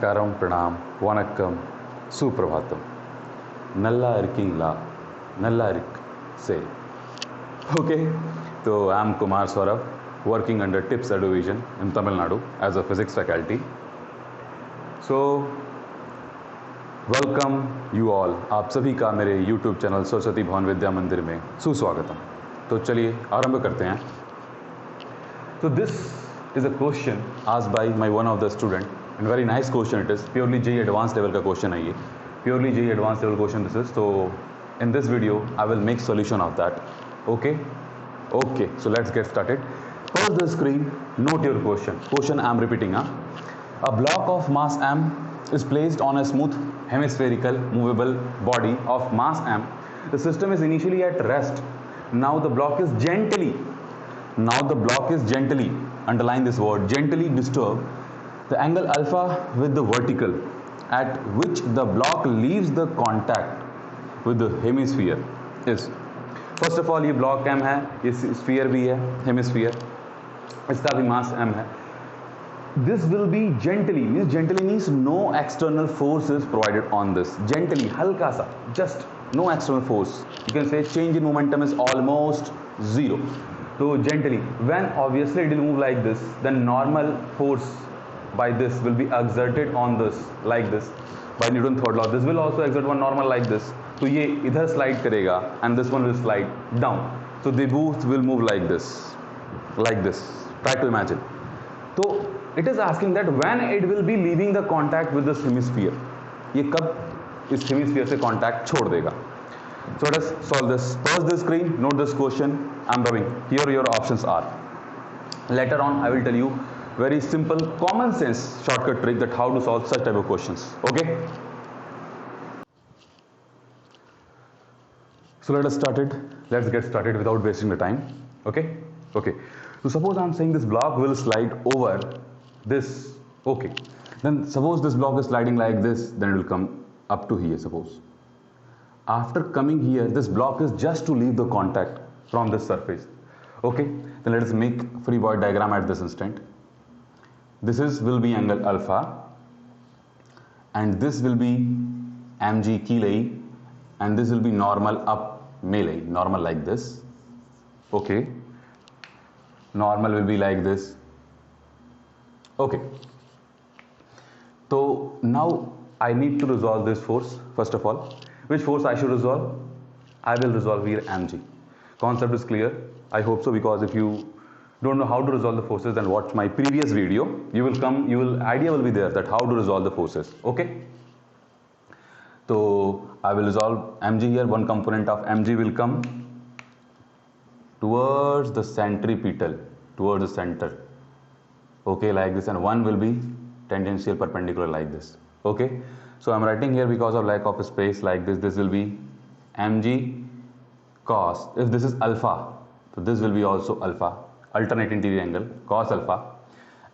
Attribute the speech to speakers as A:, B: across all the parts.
A: Namaskaram, Pranam, Vanakkam, Suprabhatam. Nalla irkingla, Nalla irk, say. Okay, so I'm Kumar Saurabh, working under TIPS Division in Tamil Nadu as a physics faculty. So, welcome you all, आप सभी का मेरे YouTube channel Saraswati भवन विद्या मंदिर में सुस्वागतम। तो चलिए आरंभ करते हैं। तो this is a question asked by my one of the student and very nice question it is. Purely JEE advance level का क्वेश्चन है ये, purely JEE advance level question this is. तो in this video I will make solution of that. Okay, so let's get started. Pause the screen, note your question. Question I am repeating. A block of mass m is placed on a smooth hemispherical movable body of mass m. The system is initially at rest. Now the block is gently, underline this word, gently disturbed. The angle alpha with the vertical at which the block leaves the contact with the hemisphere is. First of all ये block m है, ये sphere भी है, hemisphere, इसका भी mass m है। This will be gently means no external force is provided on this. Gently, हल्का सा, just no external force. You can say change in momentum is almost zero. तो gently when obviously it will move like this, then normal force by this will be exerted on this like this by Newton third law. This will also exert one normal like this. तो ये इधर slide करेगा and this one will slide down. So they both will move like this. Try to imagine. तो it is asking that when it will be leaving the contact with this hemisphere. ये कब इस hemisphere से contact छोड़ देगा? So let us solve this. Pause the screen. Note this question. I am rubbing. Here your options are. Later on I will tell you very simple common sense shortcut trick that how to solve such type of questions. Okay, so let's get started without wasting the time. Okay, so suppose I'm saying this block will slide over this. Okay, then suppose this block is sliding like this, then it will come up to here. Suppose after coming here, this block is just to leave the contact from this surface. Okay, then let us make free body diagram at this instant. This will be angle alpha and this will be mg key and this will be normal up melee, normal like this. Okay, normal will be like this. Okay, so now I need to resolve this force. First of all, which force I should resolve? I will resolve here mg. Concept is clear, I hope so, because if you don't know how to resolve the forces, then watch my previous video. Idea will be there that how to resolve the forces. Okay, so I will resolve mg here. One component of mg will come towards the centripetal, towards the center. Okay, like this, and one will be tangential perpendicular like this. Okay, so I'm writing here because of lack of space like this. This will be mg cos, if this is alpha, so this will be also alpha, alternate interior angle cos alpha,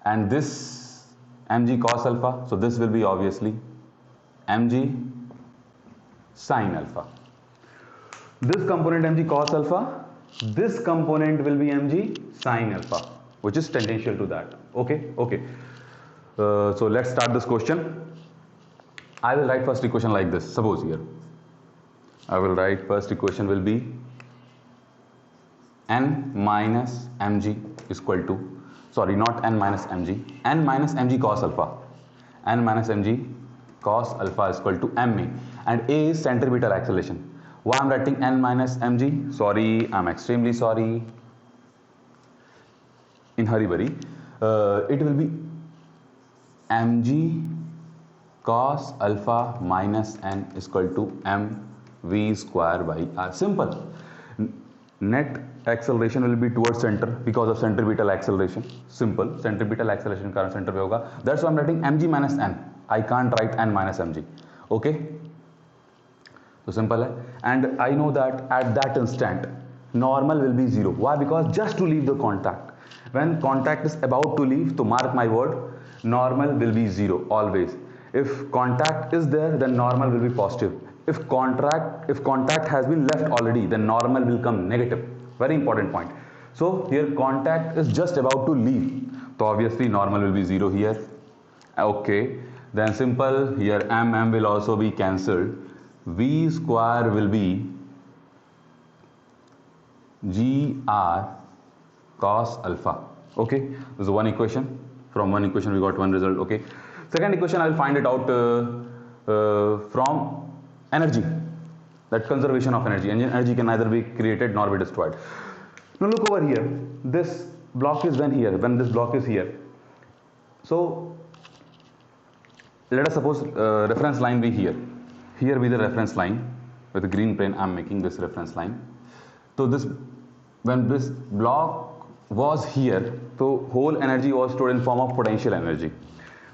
A: and this mg cos alpha, so this will be obviously mg sin alpha. This component mg cos alpha, this component will be mg sin alpha, which is tangential to that. Okay, so let's start this question. I will write first equation like this. Suppose here I will write first equation will be n minus mg is equal to, sorry, not n minus mg, n minus mg cos alpha, n minus mg cos alpha is equal to ma, and a is centripetal acceleration. Why I'm writing n minus mg? Sorry, I'm extremely sorry, in hurry bari. It will be mg cos alpha minus n is equal to mv square by r. Simple. Net acceleration will be towards center because of centripetal acceleration. Simple, centripetal acceleration कारण center पे होगा. That's why I'm writing mg minus n. I can't write n minus mg. Okay, so simple है. And I know that at that instant normal will be zero. Why? Because just to leave the contact. When contact is about to leave, to mark my word, normal will be zero always. If contact is there, then normal will be positive. If contact has been left already, then normal will come negative. Very important point. So here contact is just about to leave, so obviously normal will be zero here. Okay, then simple, here m will also be cancelled. V square will be gr cos alpha. Okay, this is one equation. From one equation we got one result. Okay, second equation I will find it out from energy, that conservation of energy. Energy can neither be created nor be destroyed. Now look over here, this block is when this block is here. So let us suppose reference line be here be the reference line. With a green pen I am making this reference line. So this, when this block was here, so whole energy was stored in form of potential energy.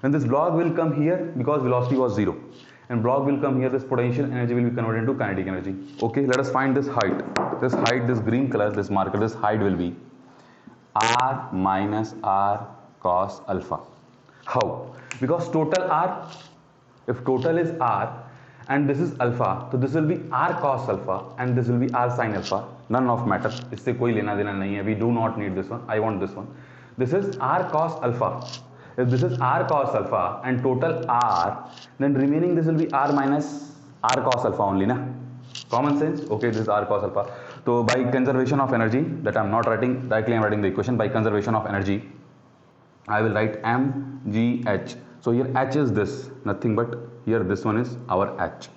A: When this block will come here, because velocity was 0, and block will come here, this potential energy will be converted into kinetic energy. Okay, let us find this height. This green color, this marker, this height will be r minus r cos alpha. How? Because total r, if total is r and this is alpha, so this will be r cos alpha and this will be r sin alpha. None of matter, इससे कोई लेना देना नहीं है. We do not need this one. I want this one. This is r cos alpha. If this is r cos alpha and total r, then remaining this will be r minus r cos alpha only, na? Common sense. Okay, this is r cos alpha. So by conservation of energy, that I am not writing directly, I am writing the equation. By conservation of energy, I will write mgh. So here h is this, nothing but here this one is our h.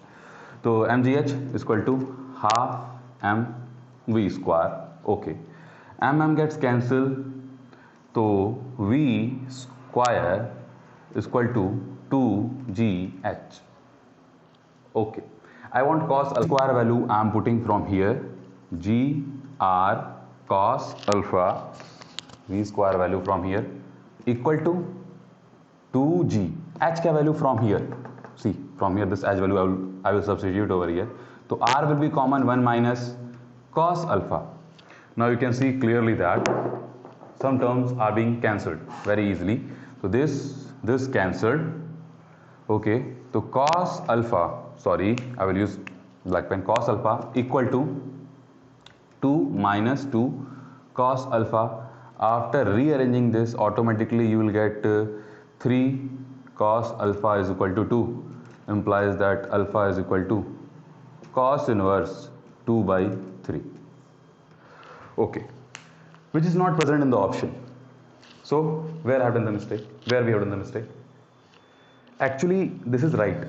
A: So mgh is equal to half mv square. Okay, gets cancelled. So v square is equal to 2gh. Okay, I want cos square value I am putting from here, gr cos alpha, v square value from here equal to 2g. H ka value from here, see from here this h value I will substitute over here. So r will be common, 1 minus cos alpha. Now you can see clearly that some terms are being cancelled very easily. So this cancelled. Okay, so cos alpha, sorry, I will use black pen, cos alpha equal to 2 minus 2 cos alpha. After rearranging this, automatically you will get 3 cos alpha is equal to 2, implies that alpha is equal to cos inverse 2 by 3. Okay, which is not present in the option. So where I have done the mistake? Where we have done the mistake? Actually, this is right,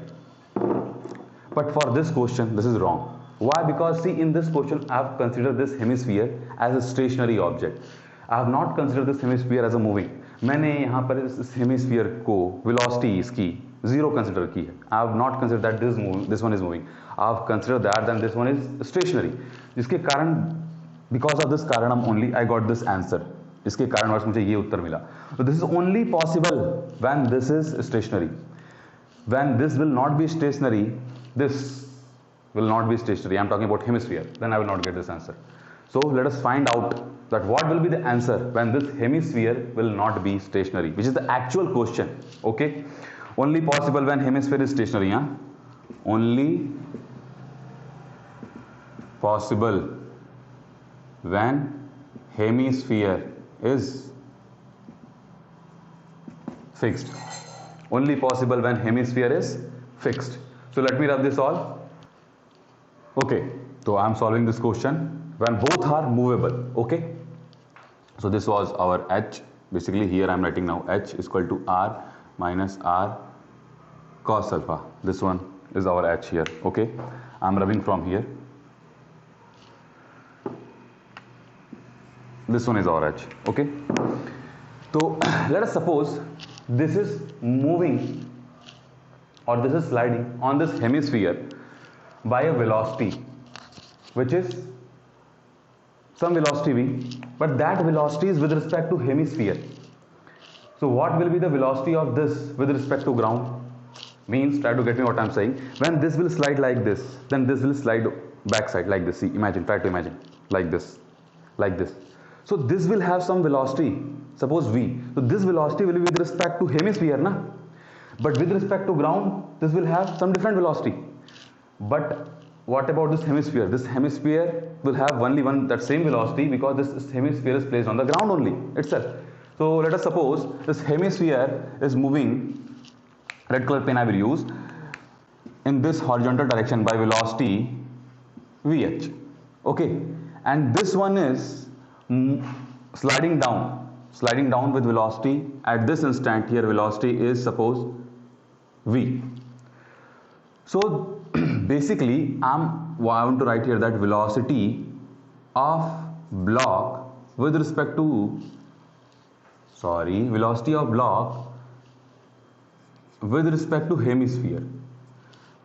A: but for this question, this is wrong. Why? Because see, in this question, I have considered this hemisphere as a stationary object. I have not considered this hemisphere as a moving. मैंने यहाँ पर इस hemisphere को velocity इसकी 0 consider की है. I have not considered that this one is moving. I have considered that then this one is stationary. जिसके कारण, because of this कारणम only I got this answer. इसके कारणवश मुझे ये उत्तर मिला. So this is only possible when this is stationary. When this will not be stationary, this will not be stationary. I am talking about hemisphere. Then I will not get this answer. So let us find out that what will be the answer when this hemisphere will not be stationary, which is the actual question. Okay, only possible when hemisphere is stationary. Huh? Only possible when hemisphere is fixed. Only possible when hemisphere is fixed. So let me rub this all. Okay, so I am solving this question when both are movable. Okay, so this was our h. Basically here I am writing now h is equal to r minus r cos alpha. This one is our h here. Okay, I am rubbing from here. This one is our h. Okay, so let us suppose this is moving or this is sliding on this hemisphere by a velocity which is some velocity v, but that velocity is with respect to hemisphere. So what will be the velocity of this with respect to ground? Means, try to get me what I am saying. When this will slide like this, then this will slide backside like this. See, imagine, try to imagine like this, like this. So this will have some velocity, suppose v. So this velocity will be with respect to hemisphere, na? But with respect to ground, this will have some different velocity. But what about this hemisphere? This hemisphere will have only that same velocity because this hemisphere is placed on the ground only itself. So let us suppose this hemisphere is moving red color pen I will use in this horizontal direction by velocity Vh. Okay, and this one is sliding down with velocity. At this instant here velocity is suppose V. So basically I want to write here that velocity of block with respect to velocity of block with respect to hemisphere.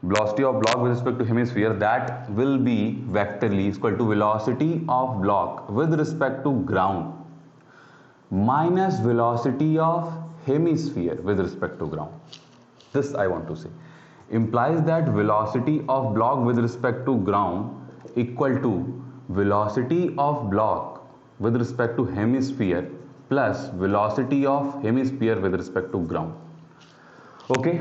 A: Velocity of block with respect to hemisphere, that will be vectorly equal to velocity of block with respect to ground minus velocity of hemisphere with respect to ground. This I want to say implies that velocity of block with respect to ground equal to velocity of block with respect to hemisphere plus velocity of hemisphere with respect to ground. Okay,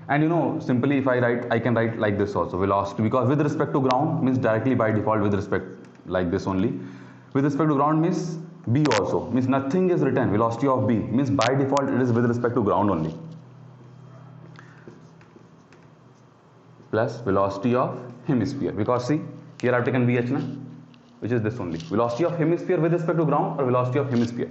A: and you know, simply if I can write like this also, velocity, because with respect to ground means directly by default with respect like this only. With respect to ground means B also, means nothing is written, velocity of B means by default it is with respect to ground only, plus velocity of hemisphere, because see here I have taken VH na, which is this only, velocity of hemisphere with respect to ground or velocity of hemisphere.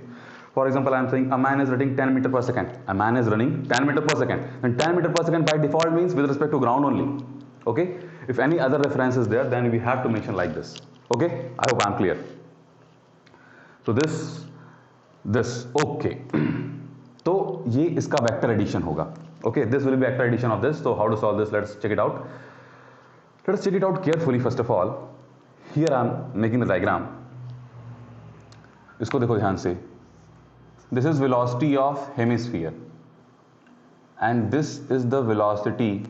A: For example, I am saying a man is running 10 meter per second. A man is running 10 meter per second. And 10 meter per second by default means with respect to ground only. Okay. If any other reference is there, then we have to mention like this. Okay. I hope I am clear. So this, okay. तो ये इसका vector addition होगा. Okay. This will be vector addition of this. So how to solve this? Let's check it out. Let us check it out carefully first of all. Here I am making the diagram. इसको देखो ध्यान से. This is velocity of hemisphere and this is the velocity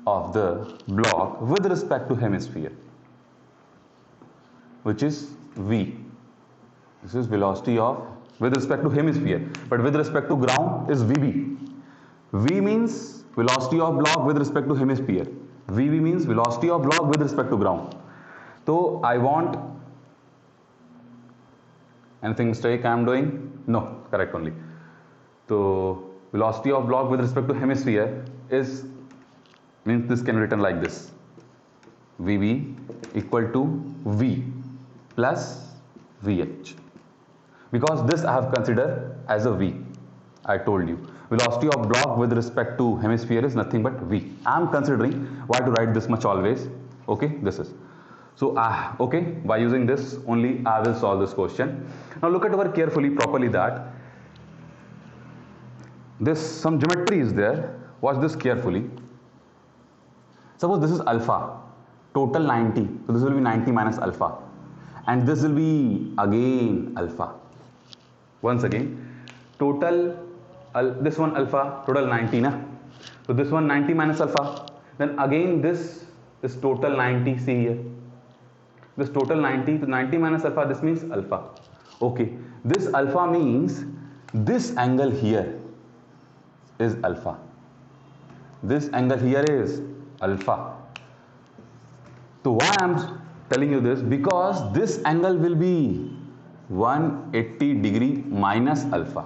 A: of the block with respect to hemisphere, which is V. This is velocity of with respect to hemisphere, but with respect to ground is VB. V means velocity of block with respect to hemisphere. VB means velocity of block with respect to ground. So I want anything mistake I am doing? No, correct only. So velocity of block with respect to hemisphere is, means this can be written like this, VB equal to V plus VH, because this I have considered as a V. I told you velocity of block with respect to hemisphere is nothing but V. I am considering why to write this much always. Okay, this is. So okay, by using this only I will solve this question. Now look at over carefully properly that this some geometry is there. Watch this carefully. Suppose this is alpha, total 90. So this will be 90 minus alpha, and this will be again alpha. Once again, total this one alpha, total 90 na. So this one 90 minus alpha. Then again this is total 90. See here. This total 90 to 90 minus alpha, this means alpha. Okay, this alpha means this angle here is alpha. This angle here is alpha. So why I am telling you this? Because this angle will be 180 degree minus alpha.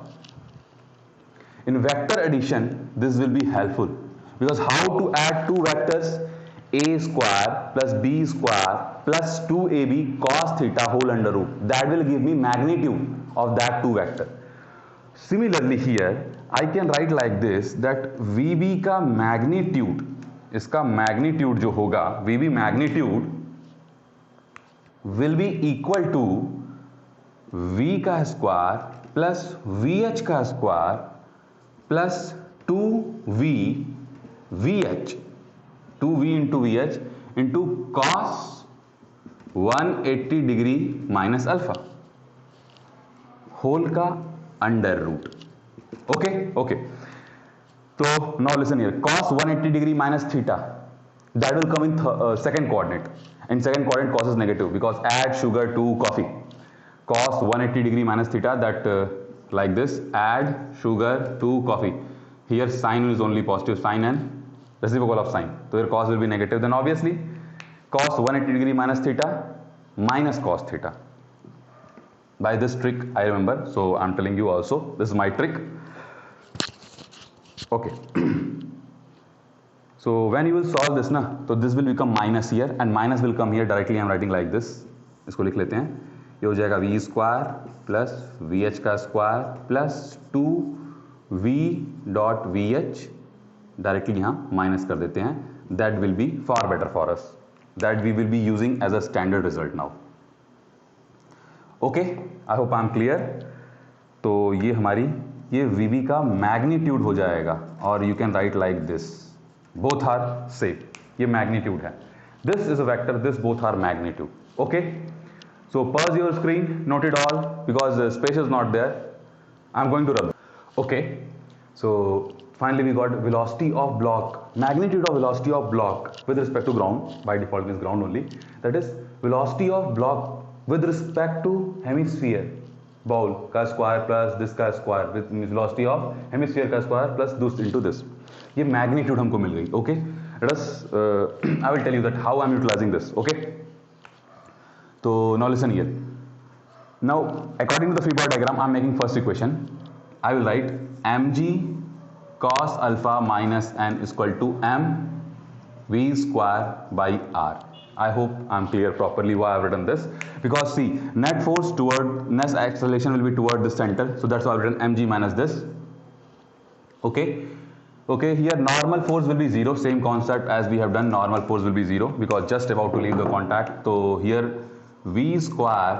A: In vector addition, this will be helpful, because how to add two vectors? A square plus B square plus 2AB cos theta whole under root. That will give me magnitude of that two vector. Similarly here, I can write like this that VB का magnitude, इसका magnitude जो होगा, VB magnitude will be equal to V का square plus VH का square plus 2V VH. 2V into VH into cos 180 degree minus alpha whole का under root. Okay, okay. So now listen here. Cos 180 degree minus theta, that will come in second coordinate. In second coordinate, cos is negative because add sugar to coffee. Cos 180 degree minus theta, that like this, add sugar to coffee. Here sign is only positive sign and reciprocal of sign, so your cos will be negative. Then obviously cos 180 degree minus theta minus cos theta. By this trick I remember, so I am telling you also, this is my trick. Okay. So when you will solve this ना, तो this will become minus here and minus will come here directly. I am writing like this. इसको लिख लेते हैं. ये हो जाएगा v square plus v h का square plus 2v dot v h, directly यहाँ माइनस कर देते हैं. That will be far better for us. That we will be using as a standard result now. Okay, I hope I am clear. तो ये हमारी ये वीबी का magnitude हो जाएगा और you can write like this. Both are same. ये magnitude है. This is a vector, this both are magnitude. Okay, so pause your screen, note it all because the space is not there. I'm going to rub. Okay, so finally we got velocity of block, magnitude of velocity of block with respect to ground. By default means ground only. That is velocity of block with respect to hemisphere ball का square plus this का square with velocity of hemisphere का square plus this into this. ये magnitude हमको मिल गई. Okay, let us I will tell you that how I'm utilizing this. Okay. So now listen here. Now according to the free body diagram, I am making first equation. I will write mg cos alpha minus n is equal to m v square by r. I hope I am clear properly why I have written this, because see, net force toward net acceleration will be toward the center, so that's why I have written mg minus this. Okay, okay, here normal force will be 0, same concept as we have done. Normal force will be 0 because just about to leave the contact. So here v square,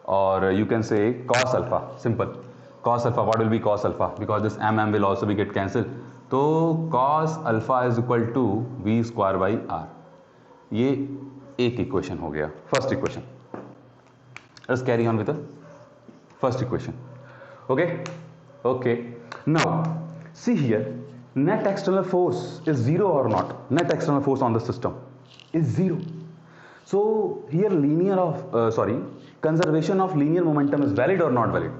A: or you can say cos alpha, simple. Cos alpha, what will be cos alpha? Because this mm will also be get cancelled. So cos alpha is equal to v square by r. ये एक equation हो गया, first equation. Let's carry on with the first equation. Okay, okay. Now see here, net external force is 0 or not? Net external force on the system is 0. So here linear of conservation of linear momentum is valid or not valid?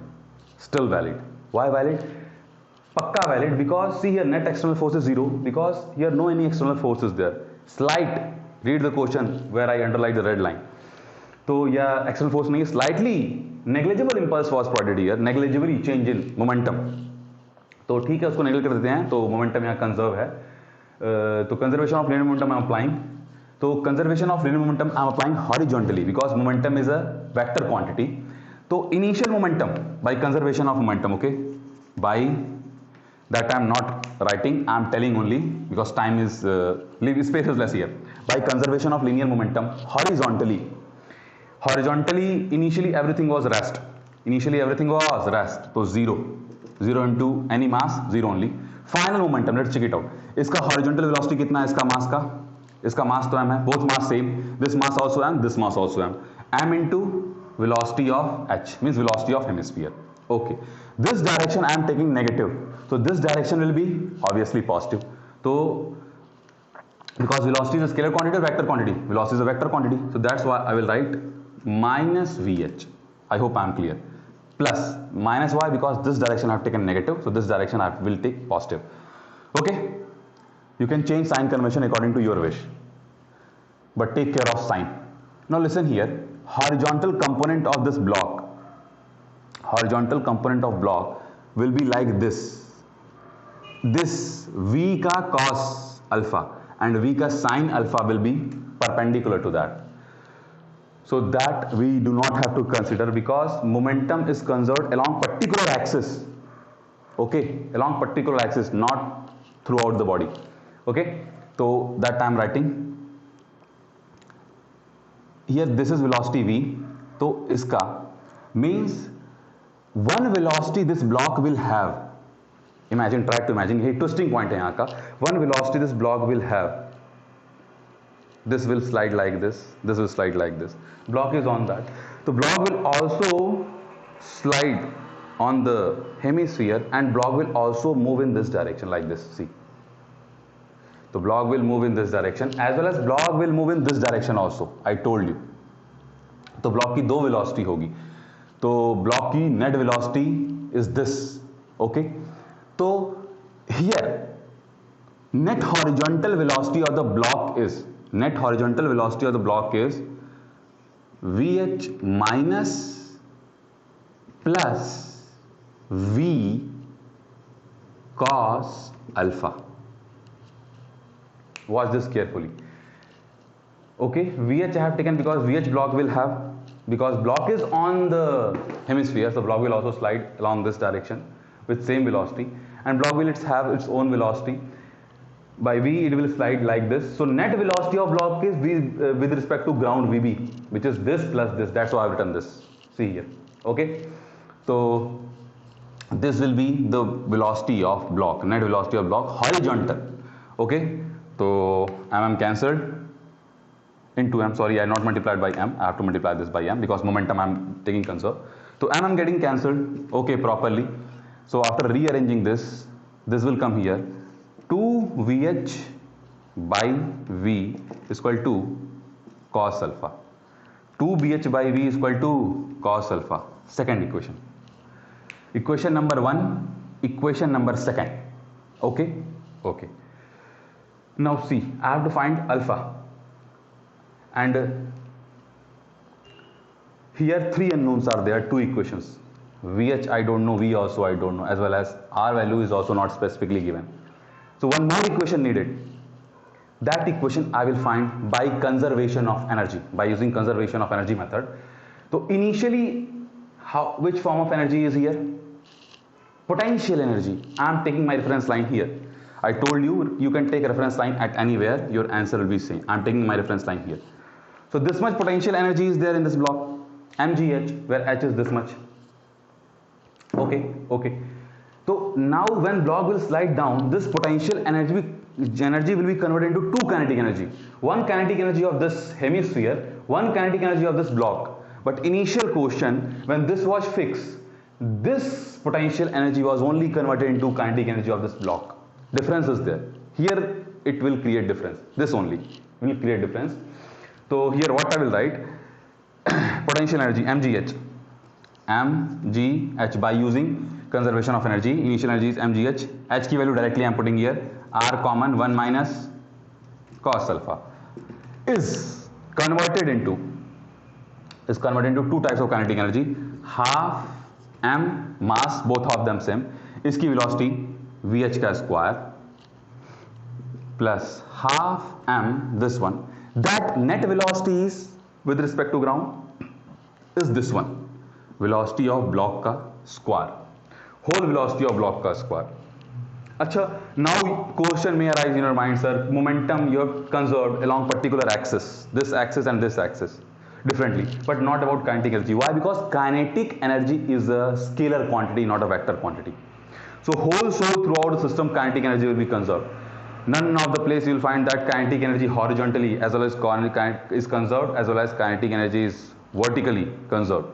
A: Still valid. Why valid? Pakka valid, because see here net external force is 0 because here no any external force is there. Slight, read the question where I underline the red line. तो यह external force नहीं है, slightly negligible impulse was provided here, negligibly change in momentum. तो ठीक है, उसको Naegele कर देते हैं. तो मोमेंटम यहाँ कंजर्व है. तो conservation of linear momentum I am applying. So conservation of linear momentum I am applying horizontally because momentum is a vector quantity. So initial momentum by conservation of momentum, okay, by that I am not writing, I am telling only because time is space is less here. By conservation of linear momentum horizontally initially everything was rest. So 0 into any mass 0 only. Final momentum, let's check it out. इसका horizontal velocity कितना है? इसका mass का, इसका मास तो m है, both mass same, this mass also m, this mass also m into velocity of h means velocity of hemisphere. Okay, this direction I am taking negative, so this direction will be obviously positive. So because velocity is a scalar quantity or vector quantity? Velocity is a vector quantity, so that's why I will write minus vh. I hope I am clear. Plus minus y because this direction I have taken negative, so this direction I will take positive. Okay, you can change sign convention according to your wish, but take care of sign. Now listen here, horizontal component of this block, horizontal component of block will be like this. This v ka cos alpha and v ka sin alpha will be perpendicular to that. So that we do not have to consider because momentum is conserved along particular axis. Okay, along particular axis, not throughout the body. Okay, so that I am writing here. This is velocity v. तो इसका means one velocity this block will have. Imagine, try to imagine. ये twisting point है यहाँ का. One velocity this block will have. This will slide like this. This will slide like this. Block is on that. The block will also slide on the hemisphere, and block will also move in this direction like this. See. तो block will move in this direction as well as block will move in this direction also. I told you. तो block की दो velocity होगी. तो block की net velocity is this. Okay. तो here net horizontal velocity of the block is vh minus plus v cos alpha. Watch this carefully. Okay, VH I have taken because VH block will have, because block is on the hemisphere, so block will also slide along this direction with same velocity, and block will have its own velocity. By V it will slide like this. So net velocity of block is V with respect to ground VB, which is this plus this. That's why I've written this. See here. Okay. So this will be the velocity of block, net velocity of block, horizontal. Okay. So mm cancelled into m. Sorry, I not multiplied by m. I have to multiply this by m because momentum I'm taking conserve. So m getting cancelled. Okay, properly. So after rearranging this, this will come here. 2VH by V is equal to cos alpha. 2VH by V is equal to cos alpha. Second equation. Equation number 1, equation number 2. Okay? Okay. Now see, I have to find alpha. And here 3 unknowns are there, 2 equations. VH I don't know, V also I don't know, as well as R value is also not specifically given. So one more equation needed. That equation I will find by conservation of energy, by using conservation of energy method. So initially, which form of energy is here? Potential energy. I am taking my reference line here. I told you, you can take a reference line at anywhere, your answer will be same. I am taking my reference line here. So this much potential energy is there in this block, mgh, where h is this much. Okay, okay. So now when block will slide down, this potential energy will be converted into 2 kinetic energy. One kinetic energy of this hemisphere, one kinetic energy of this block. But initial question, when this was fixed, this potential energy was only converted into kinetic energy of this block. Difference is there. Here it will create difference. This only will create difference. So here what I will write, potential energy mgh. mgh by using conservation of energy, initial energy is mgh, h की value directly I am putting here, r common 1 minus cos alpha is converted into 2 types of kinetic energy, half m mass, both of them same, इसकी velocity vh का square plus half m this one, that net velocity is with respect to ground is this one, velocity of block का square, whole velocity of block का square. Acha, now question may arise in your mind, sir, momentum you have conserved along particular axis, this axis and this axis differently, but not about kinetic energy. Why? Because kinetic energy is a scalar quantity, not a vector quantity. So whole throughout the system kinetic energy will be conserved. None of the place you will find that kinetic energy horizontally as well as is conserved, as well as kinetic energy is vertically conserved.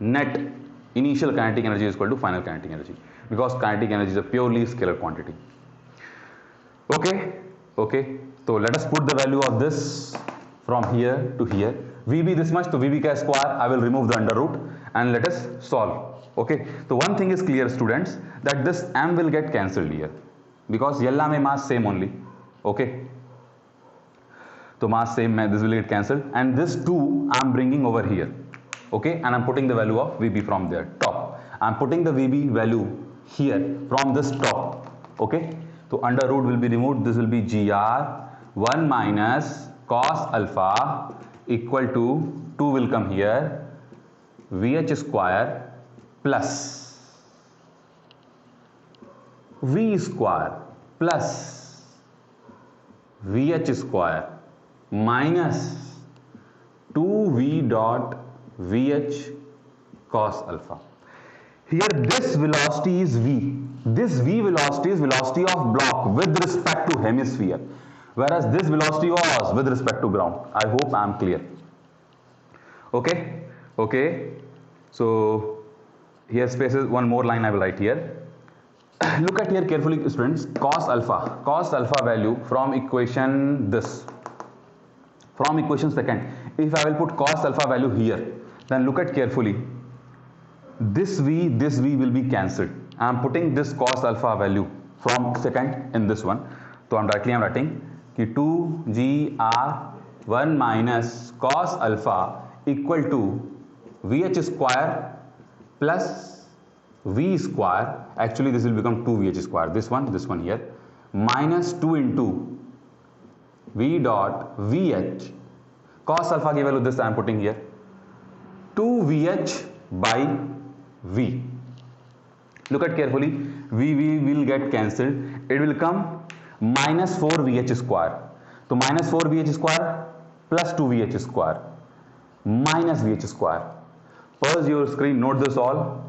A: Net initial kinetic energy is equal to final kinetic energy, because kinetic energy is a purely scalar quantity. Okay, okay. So let us put the value of this from here to here. VB this much, so VB ka square, I will remove the under root and let us solve. Okay. So one thing is clear, students, that this m will get cancelled here, because yella mein mass same only. Okay. So mass same, this will get cancelled, and this 2 I am bringing over here. Okay, and I am putting the value of VB from there, top. I am putting the VB value here from this top. Okay, so under root will be removed, this will be GR 1 minus cos alpha equal to 2 will come here, VH square plus V square plus VH square minus 2V dot VH cos alpha. Here this velocity is V. This V velocity is velocity of block with respect to hemisphere, whereas this velocity was with respect to ground. I hope I am clear. Okay, okay. So here spaces, one more line I will write here. Look at here carefully, students. Cos alpha value from equation this, from equation second. If I will put cos alpha value here, then look at carefully. This V will be cancelled. I am putting this cos alpha value from second in this one. So I am writing कि 2GR 1 minus cos alpha equal to VH square plus v square, actually this will become 2vh square, this one here, minus 2 into v dot vh, cos alpha की value this I am putting here, 2vh by v. Look at carefully, v will get cancelled, it will come minus 4vh square. So minus 4vh square plus 2vh square minus vh square. Pause your screen, note this all.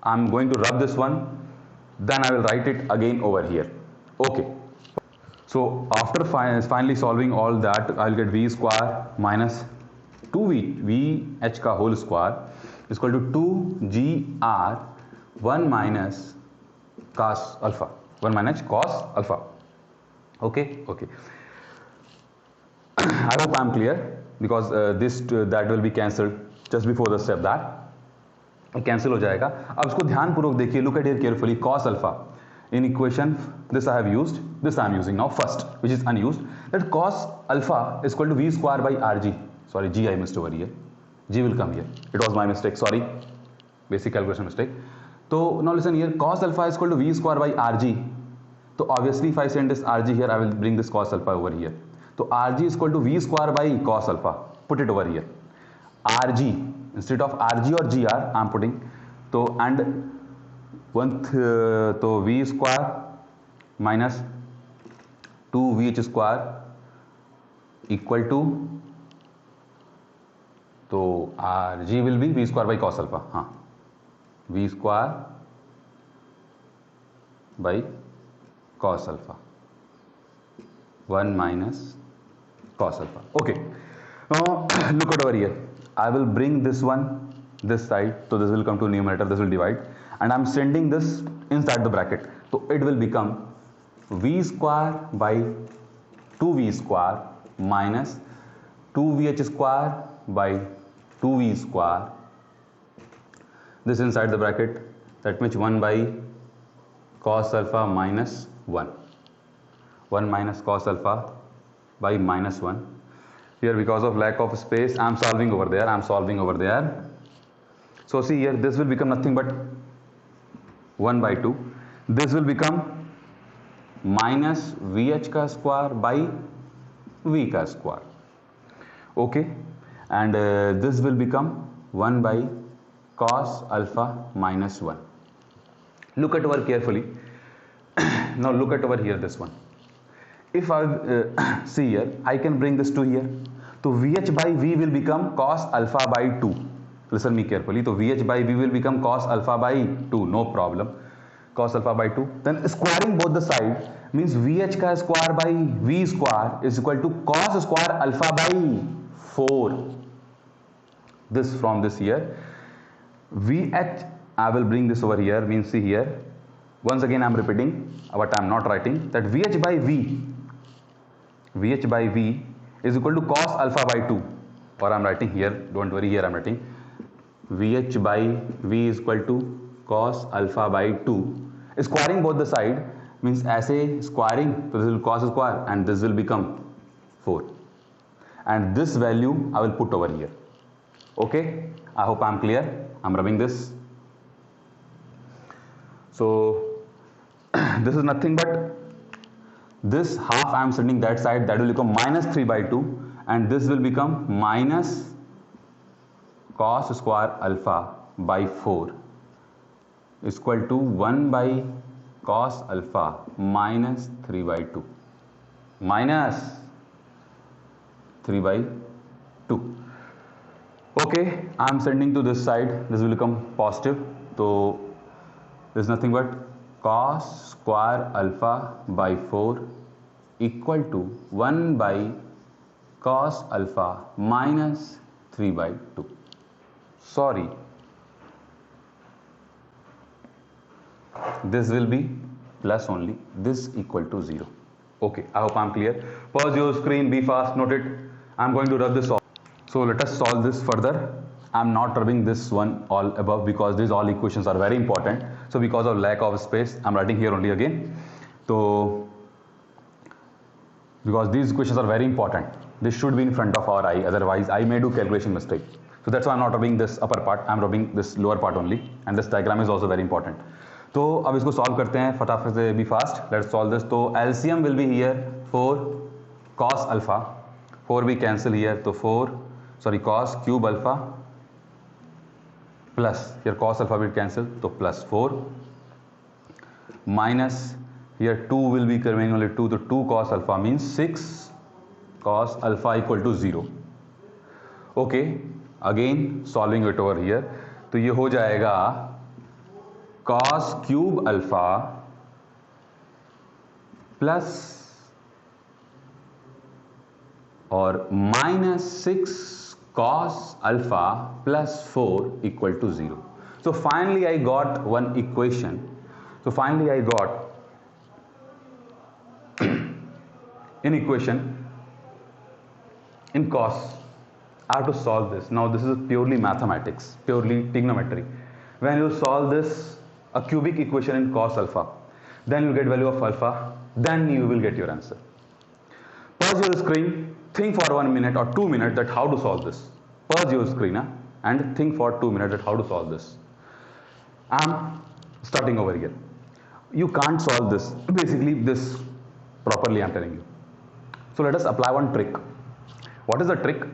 A: I am going to rub this one, then I will write it again over here. Okay. So after finally solving all that, I will get v square minus 2vh ka whole square is equal to 2gr 1 minus cos alpha, 1 minus cos alpha. Okay. I hope I am clear, because that will be cancelled just before the step that cancel हो जाएगा. अब इसको ध्यानपूर्वक देखिए, look at here carefully, cos alpha in equation this I have used, this I am using now first, which is unused, that cos alpha is equal to v square by rg. Sorry, g I missed over here, g will come here, it was my mistake, sorry, basic calculation mistake. So now listen here, cos alpha is equal to v square by rg. So obviously if I send this rg here, I will bring this cos alpha over here. So rg is equal to v square by cos alpha, put it over here, rg instead of rg or gr I am putting, so and तो v square minus 2vh square equal to, तो rg will be v square by cos alpha, हाँ, v square by cos alpha 1 minus cos alpha. Okay, now look at over here, I will bring this one this side, so this will come to numerator, this will divide, and I am sending this inside the bracket, so it will become v square by 2v square minus 2vh square by 2v square, this inside the bracket, that means 1 by cos alpha minus 1 minus cos alpha by minus 1. Here because of lack of space I am solving over there, so see here, this will become nothing but 1 by 2, this will become minus vh ka square by v ka square. Okay, and this will become 1 by cos alpha minus 1. Look at over carefully. Now look at over here, this one. If I see here, I can bring this to here. So vh by v will become cos alpha by 2. Listen me carefully. So vh by v will become cos alpha by 2. No problem. Cos alpha by 2. Then squaring both the sides means vh ka square by v square is equal to cos square alpha by 4. This from this here. Vh, I will bring this over here, means see here. Once again I am repeating, but I am not writing that vh by v is equal to cos alpha by 2, or I am writing here, don't worry, here I am writing vh by v is equal to cos alpha by 2. Squaring both the side means ऐसे squaring, so this will cos square and this will become 4, and this value I will put over here. Okay, I hope I am clear. I am rubbing this. So this is nothing but this half I am sending that side, that will become minus 3 by 2, and this will become minus cos square alpha by 4 is equal to 1 by cos alpha minus 3 by 2, minus 3 by 2. Okay, I am sending to this side, this will become positive, so this is nothing but cos square alpha by 4 equal to 1 by cos alpha minus 3 by 2. Sorry, this will be plus only, this equal to 0. Okay, I hope I am clear. Pause your screen, be fast, note it. I am going to rub this off. So let us solve this further. I am not rubbing this one all above because these all equations are very important. So because of lack of space, I am writing here only again. So because these equations are very important, this should be in front of our eye, otherwise I may do calculation mistake. So that's why I'm not rubbing this upper part, I'm rubbing this lower part only, and this diagram is also very important. तो अब इसको solve करते हैं फटाफट से, be fast, let's solve this. तो LCM will be here 4 cos alpha, 4 भी cancel here, तो 4 cos cube alpha plus here cos alpha भी कैंसिल, तो plus 4 minus here 2 will be coming only 2, तो 2 cos alpha means 6 cos alpha equal to 0. Okay, again solving it over here, तो ये हो जाएगा cos cube alpha plus और minus 6 cos alpha plus 4 equal to 0. So finally I got one equation. So finally I got an equation in cos. I have to solve this. Now this is purely mathematics, purely trigonometry. When you solve this, a cubic equation in cos alpha, then you get value of alpha, then you will get your answer. Pause your screen, think for 1 minute or 2 minutes that how to solve this. Pause your screen and think for 2 minutes that how to solve this. I'm starting over here. You can't solve this, basically this properly I'm telling you. So let us apply one trick. What is the trick?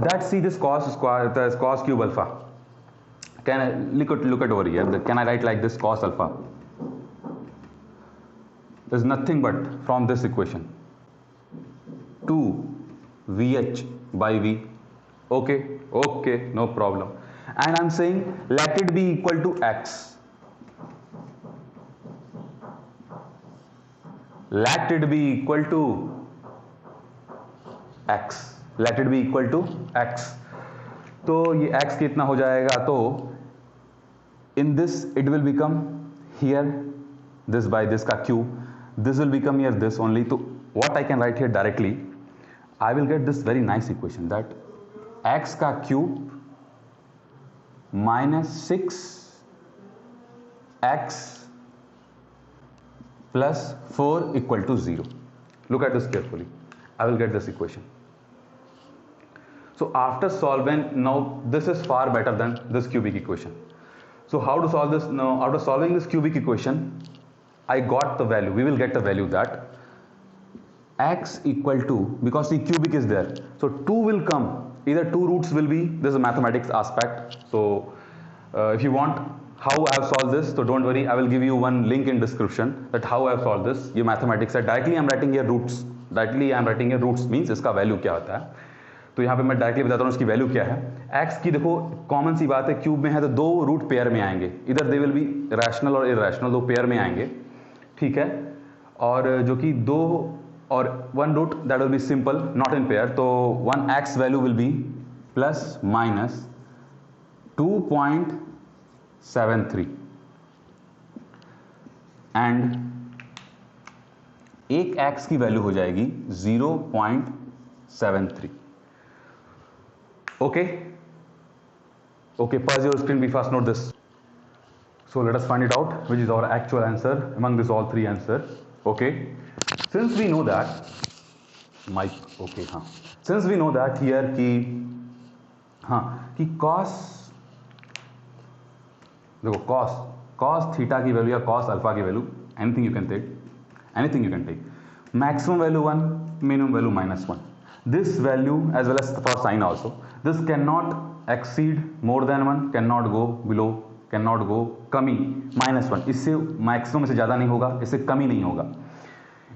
A: That see this cos square, the cos cube alpha. Can I look at over here? Can I write like this cos alpha? There's nothing but from this equation 2 VH by V. Okay, no problem. And I'm saying let it be equal to x. Let it be equal to x. Let it be equal to x. तो ये x कितना हो जाएगा, तो in this it will become here this by this का cube, this will become here this only. तो what I can write here directly, I will get this very nice equation that x का cube minus 6x plus 4 equal to 0. Look at this carefully. I will get this equation. So after solving, now this is far better than this cubic equation. So how to solve this? Now after solving this cubic equation, I got the value, we will get the value that x equal to, because the cubic is there, so 2 will come, either 2 roots will be, this is a mathematics aspect. So if you want how I have solved this, so don't worry, I will give you one link in description that how I have solved this. ये mathematics है, directly I am writing here roots, directly I am writing here roots means इसका value क्या होता है. तो यहाँ पे मैं डायरेक्टली बताता हूँ इसकी वैल्यू क्या है. x की देखो कॉमन सी बात है, क्यूब में है तो 2 रूट पेयर में आएंगे, इधर दे विल बी रैशनल और इरेशनल, 2 पेयर में आएंगे, ठीक है. और जो कि 2 और 1 root that will be simple, not in pair. तो 1x value will be plus minus 2.73 and एक x की वैल्यू हो जाएगी 0.73. Okay, pause your screen, be fast, note this. So let us find it out which is our actual answer among these all 3 answers. Okay, since we know that since we know that here कि cos, देखो cos theta की value या cos alpha की value, anything you can take, maximum value 1, minimum value -1. This value as well as for sine also, this cannot exceed more than 1, cannot go below, cannot go कमी -1. इससे maximum से ज़्यादा नहीं होगा, इससे कमी नहीं होगा,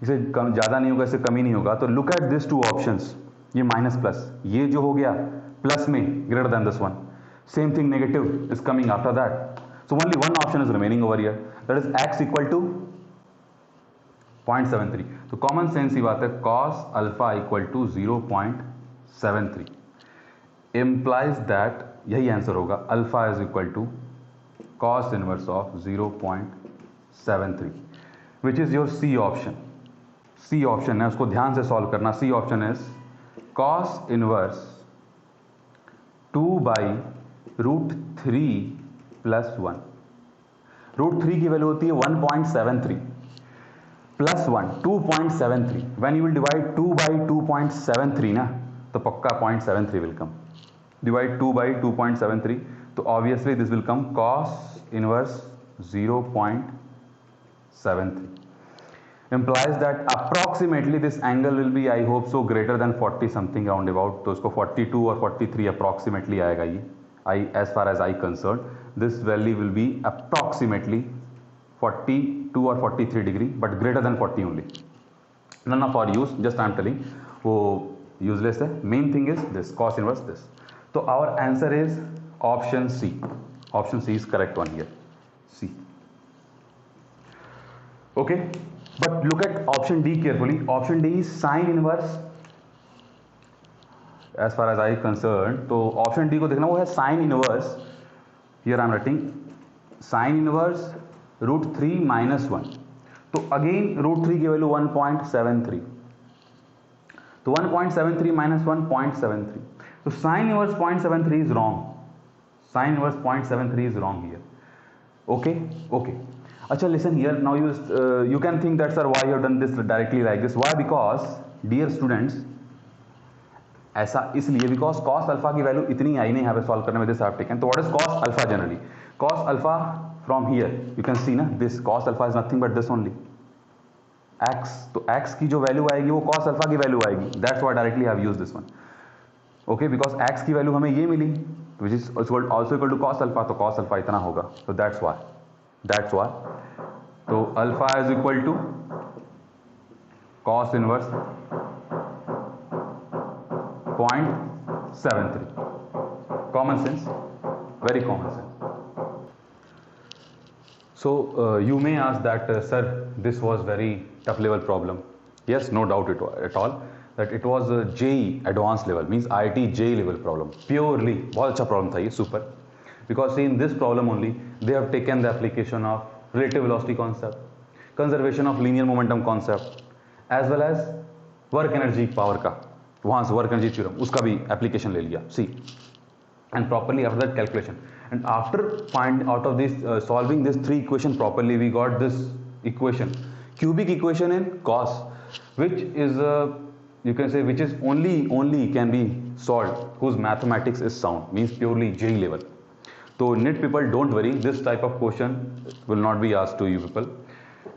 A: इससे ज़्यादा नहीं होगा, इससे कमी नहीं होगा. तो लुक एट दिस 2 ऑप्शंस, ये माइनस प्लस, ये जो हो गया प्लस में greater than this 1, same thing negative is coming after that. So only 1 option is remaining over here, that is x equal to 0.73. तो कॉमन सेंस ही बात है, cos alpha equal to 0.73 implies that यही answer होगा, alpha is equal to cos inverse of 0.73 which is your C option. C option है, उसको ध्यान से सॉल्व करना. C option is cos inverse 2/√3 + 1. √3 की वैल्यू होती है 1.73 plus 1 2.73. When you will divide 2 by 2.73 ना, तो पक्का 0.73 will come. divide 2 by 2.73, so obviously this will come cos inverse 0.73, implies that approximately this angle will be, I hope so, greater than 40 something round about. तो इसको 42 or 43 approximately आएगा ये. As far as I concerned, this value will be approximately 42 or 43 degree, but greater than 40 only. None of our use, just I am telling, वो useless है. Main thing is this cos inverse this. So our answer is option C. Option C is correct one here. C. Okay. But look at option D carefully. Option D is sine inverse. As far as I concerned, तो option D को देखना, वो है sine inverse. Here I am writing sine inverse √3 - 1. तो again √3 की value 1.73. तो 1.73 - 1.73. So sine inverse 0.73 is wrong. Sine inverse 0.73 is wrong here. Okay. Okay. Acha, listen here. Now you can think that, sir, why you have done this directly like this? Why? Because dear students, ऐसा इसलिए because cos alpha की value इतनी आई नहीं यहाँ पे solve करने में. This I have taken. तो what is cos alpha generally? Cos alpha from here you can see ना, this cos alpha is nothing but this only x. तो x की जो वैल्यू आएगी वो cos alpha की वैल्यू आएगी. That's why directly I have used this one. Okay, because x की value हमें ये मिली, which is also equal to cos alpha. तो cos alpha इतना होगा. So that's why. तो alpha is equal to cos inverse 0.73. Common sense, very common sense. So you may ask that, sir, this was very tough level problem. Yes, no doubt at all that it was a JEE advanced level, means IIT JEE level problem. Purely बहुत अच्छा problem था ये, super. Because in this problem only they have taken the application of relative velocity concept, conservation of linear momentum concept, as well as work energy power का, वहाँ से work energy theorem उसका भी application ले लिया. See, and properly after that calculation, and after find out of this solving this three equation properly, we got this equation, cubic equation in cos, which is you can say which is only can be solved whose mathematics is sound, means purely JEE level. So NEET people, don't worry, this type of question will not be asked to you people,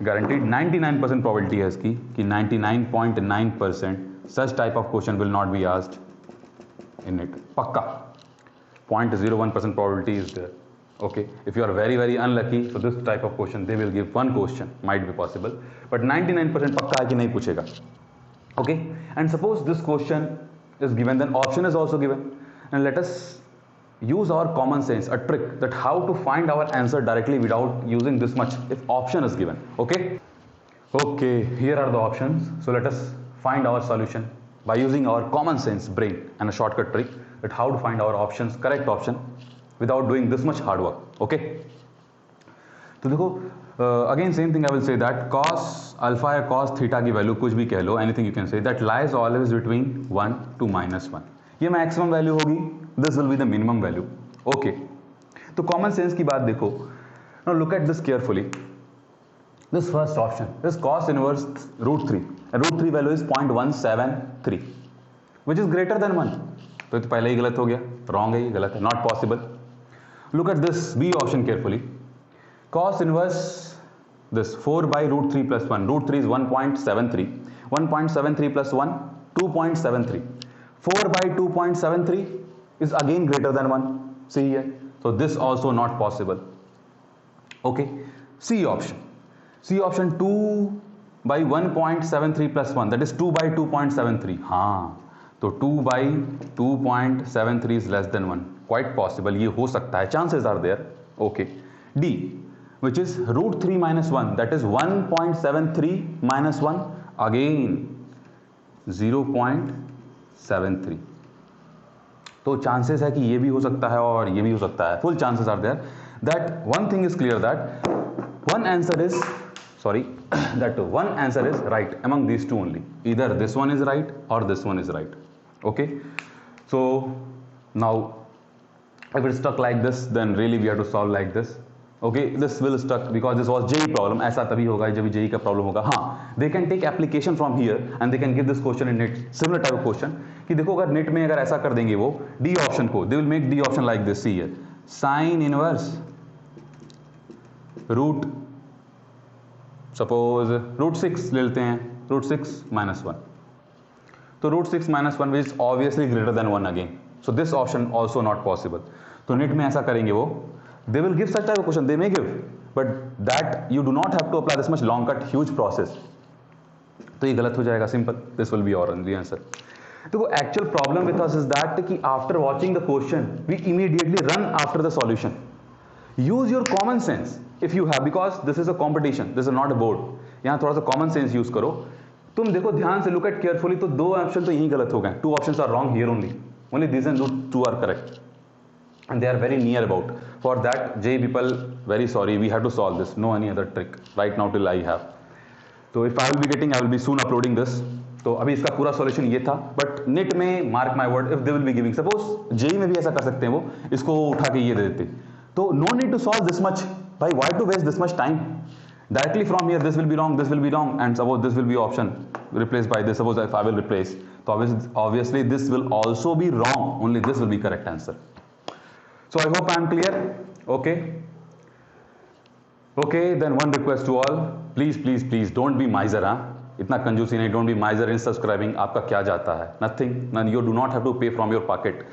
A: guaranteed. 99% probability है इसकी कि 99.9% such type of question will not be asked in NEET. पक्का 0.01% probability is there. Okay, if you are very unlucky, so this type of question they will give one question, might be possible, but 99% पक्का है कि नहीं पूछेगा. Okay, and suppose this question is given, then option is also given, and let us use our common sense, a trick that how to find our answer directly without using this much if option is given. Okay, here are the options. So let us find our solution by using our common sense brain and a shortcut trick that how to find our options, correct option, without doing this much hard work. Okay, तो देखो again same thing I will say that cos alpha या cos theta की value कुछ भी कह लो, anything you can say, that lies always between 1 to -1. ये maximum value होगी, this will be the minimum value. Okay, तो common sense की बात देखो. Now look at this carefully. This first option is cos inverse √3, and √3 value is 0.173, which is greater than 1. तो पहले ही गलत हो गया, wrong है, ये गलत है, not possible. Look at this B option carefully. Cos inverse this 4 by √3 plus 1. √3 is 1.73. 1.73 plus 1, 2.73. 4 by 2.73 is again greater than 1. See here. So this also not possible. Okay. C option. C option 2 by 1.73 plus 1. That is 2 by 2.73. हाँ. तो 2 by 2.73 is less than 1. Quite possible. ये हो सकता है. Chances are there. Okay. D, which is √3 minus 1. That is 1.73 minus 1. Again 0.73. तो chances है कि ये भी हो सकता है और ये भी हो सकता है. Full chances are there. That one thing is clear that one answer is right among these two only. Either this one is right or this one is right. Okay, so now if it's stuck like this, then really we have to solve like this. Okay, this will stuck because this was JEE problem. ऐसा तभी होगा जब JEE का problem होगा. हाँ, they can take application from here and they can give this question in NET, similar type of question कि देखो अगर नेट में अगर ऐसा कर देंगे वो डी ऑप्शन को, they will make D option like this, see here sine inverse root, suppose root 6 ले लेते हैं, रूट 6 माइनस 1, तो root 6 minus 1 which is obviously greater than 1 again, so this option also not possible. तो NET में ऐसा करेंगे वो, they will give such type of question, they may give, but that you do not have to apply this much long cut huge process, तो ये गलत हो जाएगा, सिंपल, दिस विल बी और द आंसर। देखो actual problem with us is that कि after watching the question we immediately run after the solution. Use your common sense if you have, because this is a competition, this is not a board. यहाँ थोड़ा सा common sense use करो, तुम देखो ध्यान से, look at carefully, तो 2 option तो यही गलत हो गए, 2 options are wrong here only this and 2 are correct and they are very near about. For that JEE people, very sorry, we have to solve this, no any other trick right now till I have. So if I will be getting, I will be soon uploading this. तो अभी इसका पूरा solution ये था, but NET में mark my word, if they will be giving, suppose JEE में भी ऐसा कर सकते हैं, वो इसको उठा के ये दे देते, तो no need to solve this much, भाई why to waste this much time, directly from here this will be wrong, this will be wrong, and suppose this will be option replaced by this, suppose if I will replace, so obviously this will also be wrong, only this will be correct answer. So I hope I am clear. Okay, then one request to all, please don't be miser, इतना कंजूसी नहीं, don't be miser in subscribing, आपका क्या जाता है, nothing, you do not have to pay from your pocket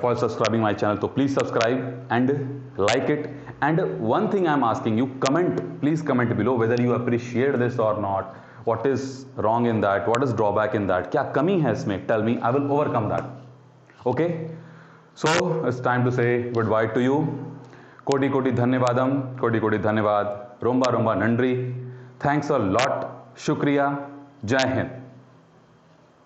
A: for subscribing my channel, so please subscribe and like it. And one thing I am asking you, please comment below whether you appreciate this or not, what is wrong in that, what is drawback in that, क्या कमी है इसमें, tell me, I will overcome that. Okay, so it's time to say goodbye to you. कोटि कोटि धन्यवादम, कोटि कोटि धन्यवाद, रोम्बा रोम्बा नंड्री, thanks a lot, शुक्रिया, जय हिंद।